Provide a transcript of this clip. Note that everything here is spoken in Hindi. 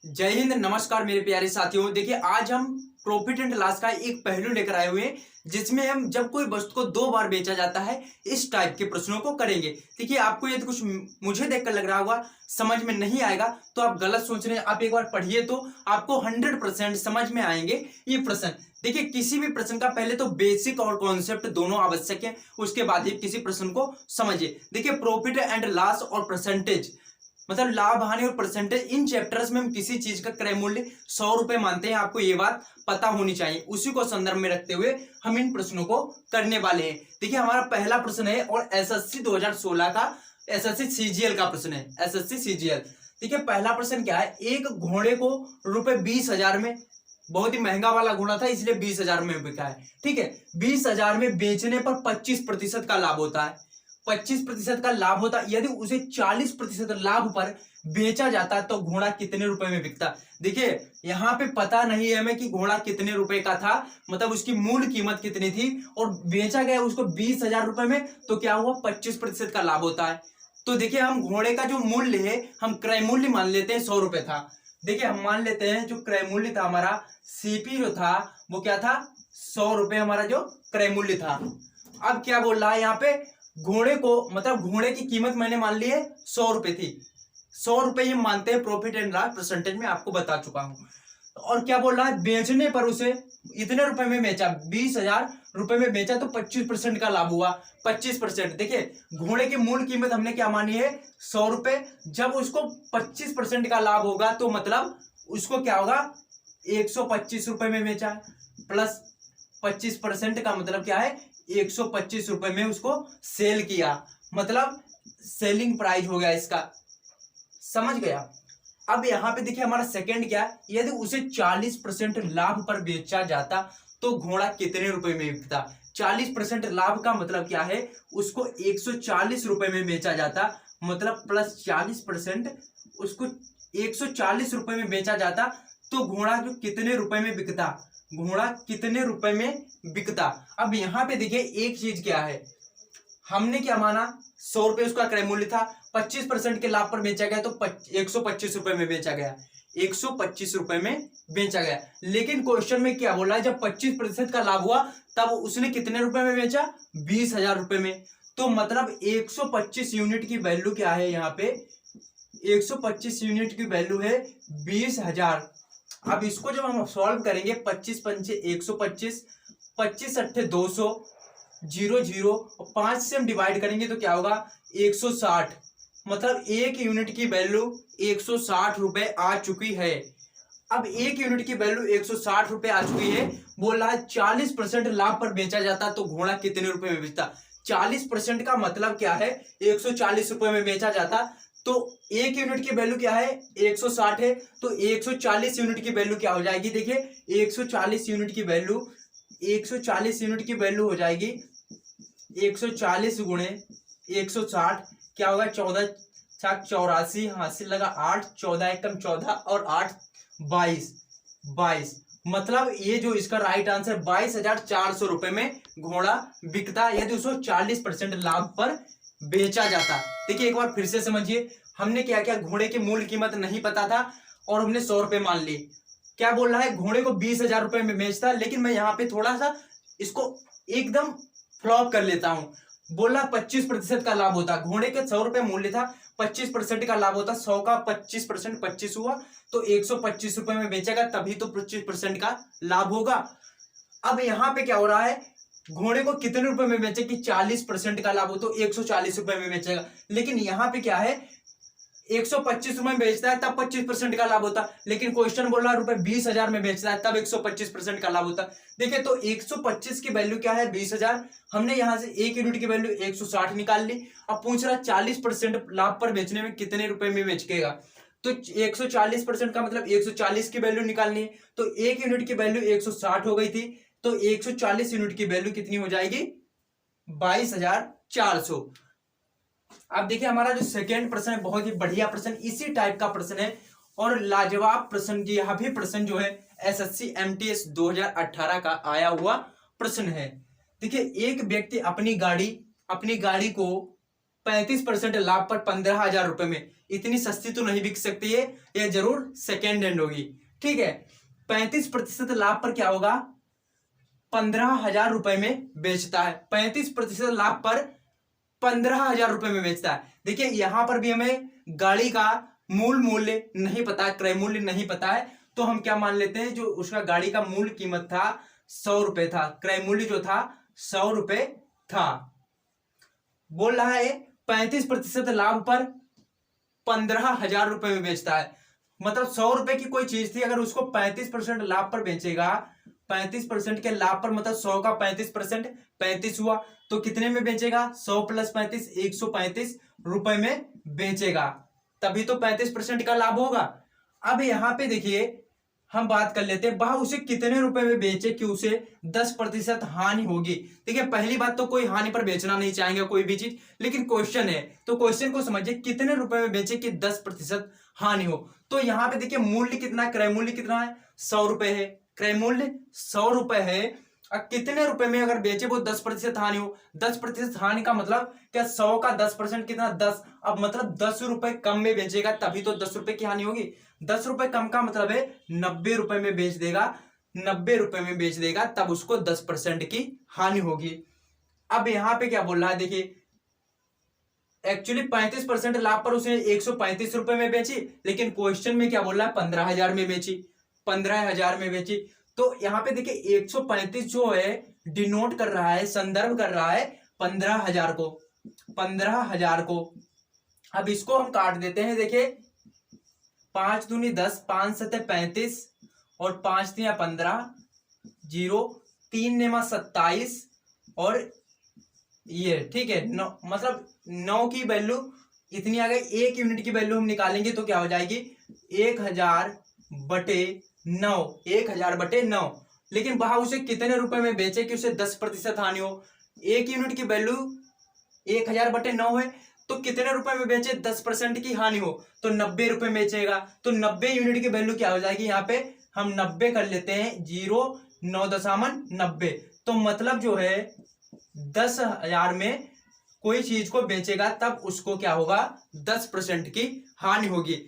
जय हिंद, नमस्कार मेरे प्यारे साथियों। देखिए, आज हम प्रॉफिट एंड लॉस का एक पहलू लेकर आए हुए हैं जिसमें हम जब कोई वस्तु को दो बार बेचा जाता है इस टाइप के प्रश्नों को करेंगे। देखिए, आपको यदि कुछ मुझे देखकर लग रहा होगा समझ में नहीं आएगा तो आप गलत सोच रहे हैं। आप एक बार पढ़िए तो आपको 100% समझ में आएंगे ये प्रश्न। देखिए, किसी भी प्रश्न का पहले तो बेसिक और कॉन्सेप्ट दोनों आवश्यक है, उसके बाद ही किसी प्रश्न को समझिए। देखिए, प्रॉफिट एंड लॉस और परसेंटेज मतलब लाभ हानि और परसेंटेज, इन चैप्टर्स में हम किसी चीज का क्रय मूल्य 100 रुपए मानते हैं। आपको ये बात पता होनी चाहिए। उसी को संदर्भ में रखते हुए हम इन प्रश्नों को करने वाले हैं। देखिए, हमारा पहला प्रश्न है और एसएससी 2016 का एसएससी सीजीएल का प्रश्न है। SSC CGL. देखिए, पहला प्रश्न क्या है, एक घोड़े को रुपए 20,000 में, बहुत ही महंगा वाला घोड़ा था इसलिए 20,000 में बिका है। ठीक है, 20,000 में बेचने पर 25% का लाभ होता है। 25% का लाभ होता है। यदि उसे 40% लाभ पर बेचा जाता तो घोड़ा कितने रुपए में बिकता। देखिए, यहां पे पता नहीं है हमें कि घोड़ा कितने रुपए का था, मतलब उसकी मूल कीमत कितनी थी, और बेचा गया उसको 20,000 रुपए में, तो क्या हुआ, 25% का लाभ होता है। तो देखिए, हम घोड़े का जो मूल्य है हम क्रय मूल्य मान लेते हैं 100 रुपए था। देखिए, हम मान लेते हैं जो क्रय मूल्य था हमारा सीपी जो था वो क्या था, 100 रुपए हमारा जो क्रय मूल्य था। अब क्या बोल रहा है यहाँ पे, घोड़े को मतलब घोड़े की कीमत मैंने मान ली है 100 रुपए थी। 100 रुपए ये मानते हैं प्रॉफिट एंड लॉस परसेंटेज में, आपको बता चुका हूं। और क्या बोल रहा है, बेचने पर उसे इतने रुपए में बेचा, 20,000 रुपए में बेचा तो 25% का लाभ हुआ। 25%। देखिए, घोड़े की मूल कीमत हमने क्या मानी है, 100 रुपए। जब उसको 25% का लाभ होगा तो मतलब उसको क्या होगा, 125 रुपए में बेचा, प्लस 25% का मतलब क्या है, 125 रुपए में उसको सेल किया, मतलब सेलिंग प्राइस हो गया इसका। समझ गया। अब यहां पे देखिए हमारा सेकंड क्या है, यदि उसे 40% लाभ पर बेचा जाता तो घोड़ा कितने रुपए में बिकता। 40% लाभ का मतलब क्या है, उसको 140 रुपए में बेचा जाता, मतलब प्लस 40%, उसको 140 रुपए में बेचा जाता तो घोड़ा जो कितने रुपए में बिकता, घोड़ा कितने रुपए में बिकता। अब यहां पे देखिए एक चीज क्या है, हमने क्या माना, 100 रुपए उसका क्रय मूल्य था, 25% के लाभ पर बेचा गया तो 125 रुपए में बेचा गया, 125 रुपए में बेचा गया। लेकिन क्वेश्चन में क्या बोला है, जब 25% का लाभ हुआ तब उसने कितने रुपए में बेचा, 20,000 रुपए में। तो मतलब 125 यूनिट की वैल्यू क्या है यहाँ पे, 125 यूनिट की वैल्यू है 20,000। अब इसको जब हम सॉल्व करेंगे, 25 पंचे 125, 25 अट्ठे 200, 0 और 5 से हम डिवाइड करेंगे तो क्या होगा, 160। मतलब एक यूनिट की वैल्यू 160 रुपए आ चुकी है। अब एक यूनिट की वैल्यू 160 रुपए आ चुकी है। बोल रहा है 40% लाभ पर बेचा जाता तो घोड़ा कितने रुपए में बेचता। 40% का मतलब क्या है, 140 रुपए में बेचा जाता तो एक यूनिट की वैल्यू क्या है, 160 है, तो 140 यूनिट की वैल्यू क्या हो जाएगी। देखिए, 140 यूनिट की वैल्यू, 140 यूनिट की वैल्यू हो जाएगी 140 गुणे 160, क्या होगा, 14 छाक 84, हासिल लगा 8, 14 एकम 14 और 8 22। मतलब ये जो इसका राइट आंसर 22,400 रुपए में घोड़ा बिकता यदि उसको 40% लाभ पर बेचा जाता। देखिए, एक बार फिर से समझिए, हमने क्या किया, घोड़े की मूल कीमत नहीं पता था और हमने 100 रुपए मान ली। क्या बोल रहा है, घोड़े को 20,000 रुपए में बेचता, लेकिन मैं यहाँ पे थोड़ा सा इसको एकदम फ्लॉप कर लेता हूं। बोला 25% का लाभ होता, घोड़े के 100 रुपए मूल्य था, 25% का लाभ होता, 100 का 25%, 25 हुआ तो 125 रुपए में बेचेगा, तभी तो 25% का लाभ होगा। अब यहां पे क्या हो रहा है, घोड़े को कितने रुपए में बेचे कि 40% का लाभ हो तो 140 रुपए में बेचेगा। लेकिन यहां पे क्या है, 125 रुपए में बेचता है तब 25% का लाभ होता, लेकिन क्वेश्चन बोल रहा है रुपए 20,000 में बेचता है तब 125% का लाभ होता। देखिए, तो 125 की वैल्यू क्या है, 20,000। हमने यहां से एक यूनिट की वैल्यू 160 निकाल ली। अब पूछ रहा 40% लाभ पर बेचने में कितने रुपए में बेचेगा, तो 140% का मतलब 140 की वैल्यू निकालनी है, तो एक यूनिट की वैल्यू 160 हो गई थी, तो 140 यूनिट की वैल्यू कितनी हो जाएगी, 22,400। अब देखिए, हमारा जो सेकेंड प्रश्न है बहुत ही बढ़िया प्रश्न, इसी टाइप का प्रश्न है और लाजवाब प्रश्न। यह भी प्रश्न जो है एसएससी एमटीएस 2018 का आया हुआ प्रश्न है। देखिए, एक व्यक्ति अपनी गाड़ी को 35% लाभ पर 15,000 रुपए में, इतनी सस्ती तो नहीं बिक सकती है, यह जरूर सेकेंड हैंड होगी। ठीक है, 35% लाभ पर क्या होगा, 15,000 रुपए में बेचता है। 35% लाभ पर 15,000 रुपए में बेचता है। देखिए यहां पर भी हमें गाड़ी का मूल मूल्य नहीं पता है, क्रय मूल्य नहीं पता है, तो हम क्या मान लेते हैं, जो उसका गाड़ी का मूल कीमत था 100 रुपए था, क्रय मूल्य जो था 100 रुपए था। बोल रहा है 35% लाभ पर 15,000 रुपए में बेचता है, मतलब 100 रुपए की कोई चीज थी, अगर उसको 35% लाभ पर बेचेगा, 35% के लाभ पर मतलब 100 का 35% 35 हुआ, तो कितने में बेचेगा, 100 प्लस 35 135 रुपए में बेचेगा, तभी तो 35% का लाभ होगा। अब यहां पे देखिए हम बात कर लेते हैं वह उसे कितने रुपए में बेचे कि उसे 10% हानि होगी। देखिए पहली बात तो कोई हानि पर बेचना नहीं चाहेंगे कोई भी चीज, लेकिन क्वेश्चन है तो क्वेश्चन को समझिए, कितने रुपए में बेचे कि 10% हानि हो। तो यहाँ पे देखिए मूल्य कितना है, क्रय मूल्य कितना है, 100 रुपए है, क्रय मूल्य 100 रुपए है। अब कितने रुपए में अगर बेचे वो 10% हानि हो, 10% हानि का मतलब क्या, 100 का 10% कितना, 10, अब मतलब 10 रुपए कम में बेचेगा तभी तो 10 रुपए की हानि होगी। 10 रुपए कम का मतलब है 90 रुपए में बेच देगा, 90 रुपए में बेच देगा तब उसको 10% की हानि होगी। अब यहां पे क्या बोल रहा है, देखिए एक्चुअली 35% लाभ पर उसने 135 रुपए में बेची, लेकिन क्वेश्चन में क्या बोल रहा है 15,000 में बेची, 15,000 में बेची। तो यहाँ पे देखिए 135 जो है डिनोट कर रहा है, संदर्भ कर रहा है 15,000 को, 15,000 को। अब इसको हम काट देते हैं, देखिए 5 दूनी 10, 5 सते 35 और 5 तिया 15, 0 3 नेमा 27 और ये ठीक है 9, मतलब 9 की वैल्यू इतनी आ गई। 1 यूनिट की वैल्यू हम निकालेंगे तो क्या हो जाएगी, 1000 बटे 9, 1000 बटे 9। लेकिन वहां उसे कितने रुपए में बेचे कि उसे 10% हानि हो। 1 यूनिट की वैल्यू 1000 बटे 9 है, तो कितने रुपए में बेचे, 10% की हानि हो, तो 90 रुपए में बेचेगा। तो 90 यूनिट की वैल्यू क्या हो जाएगी, यहाँ पे हम 90 कर लेते हैं, 0 9.90। तो मतलब जो है 10,000 में कोई चीज को बेचेगा तब उसको क्या होगा, 10% की हानि होगी।